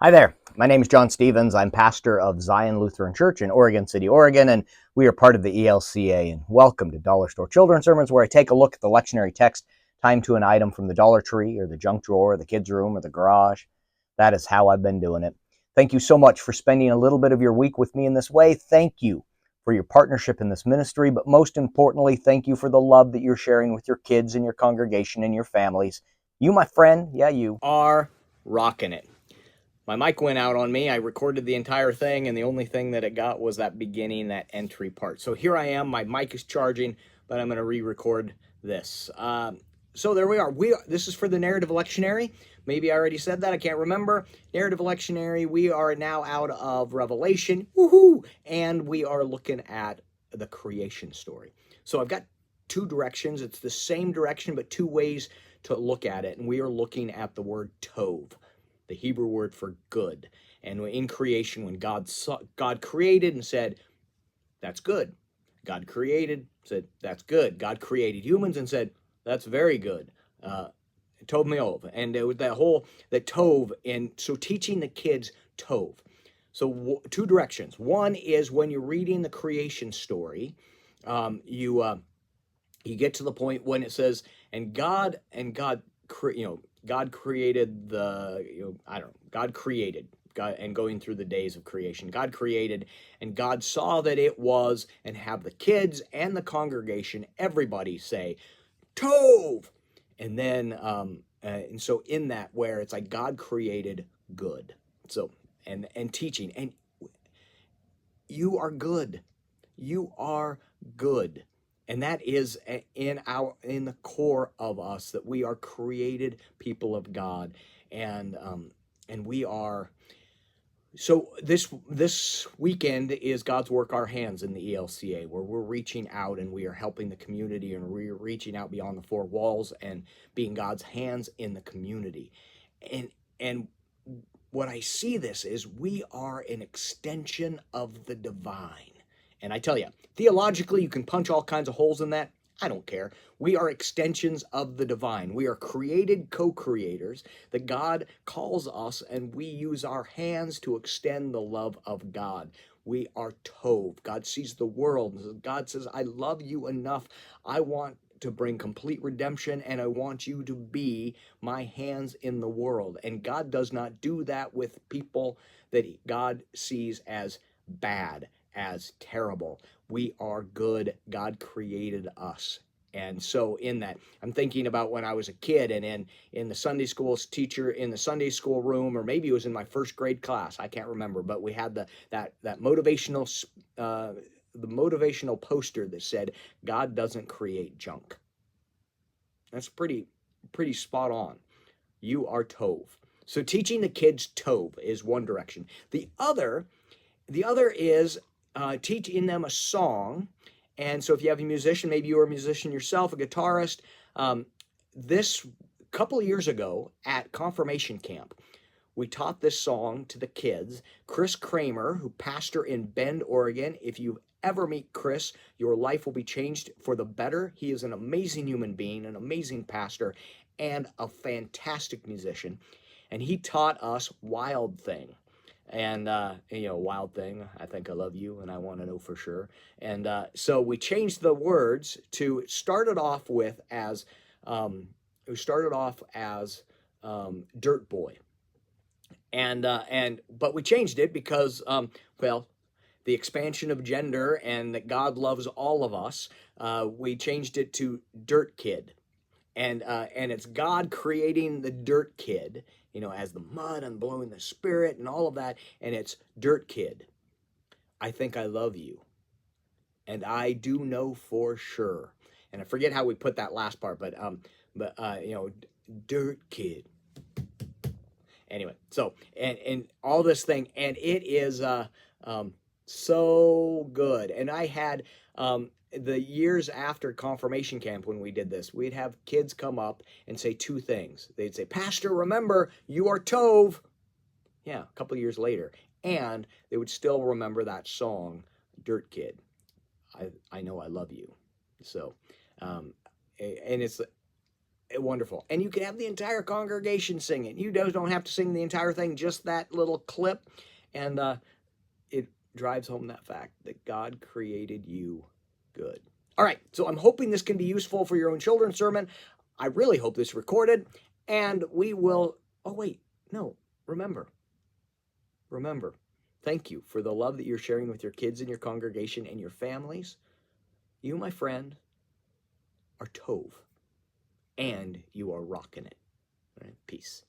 Hi there. My name is John Stevens. I'm pastor of Zion Lutheran Church in Oregon City, Oregon, and we are part of the ELCA. And welcome to Dollar Store Children's Sermons, where I take a look at the lectionary text timed to an item from the Dollar Tree or the junk drawer, or the kids' room, or the garage. That is how I've been doing it. Thank you so much for spending a little bit of your week with me in this way. Thank you for your partnership in this ministry, but most importantly, thank you for the love that you're sharing with your kids and your congregation and your families. You, my friend, you are rocking it. My mic went out on me. I recorded the entire thing, and the only thing that it got was that beginning, that entry part. So here I am. My mic is charging, but I'm going to re-record this. So there we are. This is for the narrative lectionary. Maybe I already said that. I can't remember. Narrative lectionary. We are now out of Revelation. Woohoo! And we are looking at the creation story. So I've got two directions. It's the same direction, but two ways to look at it. And we are looking at the word TOV, the Hebrew word for good. And in creation, when God created and said, that's good. God created, said, that's good. God created humans and said, that's very good. Tov me'ov. And it was that Tov, and so teaching the kids Tov. So two directions. One is when you're reading the creation story, you get to the point when it says, God created God created, and going through the days of creation, God created, and God saw that it was, and have the kids and the congregation, everybody say, Tov! And then, and so in that, where it's like God created good. So, and teaching, and you are good. You are good. And that is in the core of us, that we are created people of God, and we are. So this weekend is God's Work Our Hands in the ELCA, where we're reaching out and we are helping the community, and we're reaching out beyond the four walls and being God's hands in the community. And what I see this is, we are an extension of the divine. And I tell you, theologically, you can punch all kinds of holes in that. I don't care. We are extensions of the divine. We are created co-creators, that God calls us, and we use our hands to extend the love of God. We are Tov. God sees the world. God says, I love you enough. I want to bring complete redemption, and I want you to be my hands in the world. And God does not do that with people that God sees as bad, as terrible. We are good. God created us. And so in that, I'm thinking about when I was a kid, and in the Sunday school teacher, in the Sunday school room, or maybe it was in my first grade class, I can't remember, but we had that motivational the motivational poster that said, God doesn't create junk. That's pretty spot on. You are Tov. So teaching the kids Tov is one direction. The other is teaching them a song. And so if you have a musician, maybe you're a musician yourself, a guitarist, this couple of years ago at confirmation camp, we taught this song to the kids. Chris Kramer, who pastor in Bend, Oregon. If you ever meet Chris, your life will be changed for the better. He is an amazing human being, an amazing pastor, and a fantastic musician. And he taught us Wild Thing. And, Wild Thing, I think I love you, and I want to know for sure. And so we changed the words to, started off as Dirt Boy. But we changed it because, the expansion of gender, and that God loves all of us. We changed it to Dirt Kid, and it's God creating the Dirt Kid, as the mud and blowing the Spirit and all of that, and it's Dirt Kid. I think I love you, and I do know for sure. And I forget how we put that last part, but Dirt Kid. Anyway, so and all this thing, and it is so good. And I had the years after confirmation camp, when we did this, we'd have kids come up and say two things. They'd say, Pastor, remember, you are Tov. Yeah, a couple of years later. And they would still remember that song, Dirt Kid. I know I love you. So, and it's Wonderful. And you can have the entire congregation sing it. You don't have to sing the entire thing, just that little clip. And it drives home that fact that God created you good. All right, so I'm hoping this can be useful for your own children's sermon. I really hope this recorded. And we will, oh wait, no, remember, thank you for the love that you're sharing with your kids and your congregation and your families. You, my friend, are TOV, and you are rocking it. All right, peace.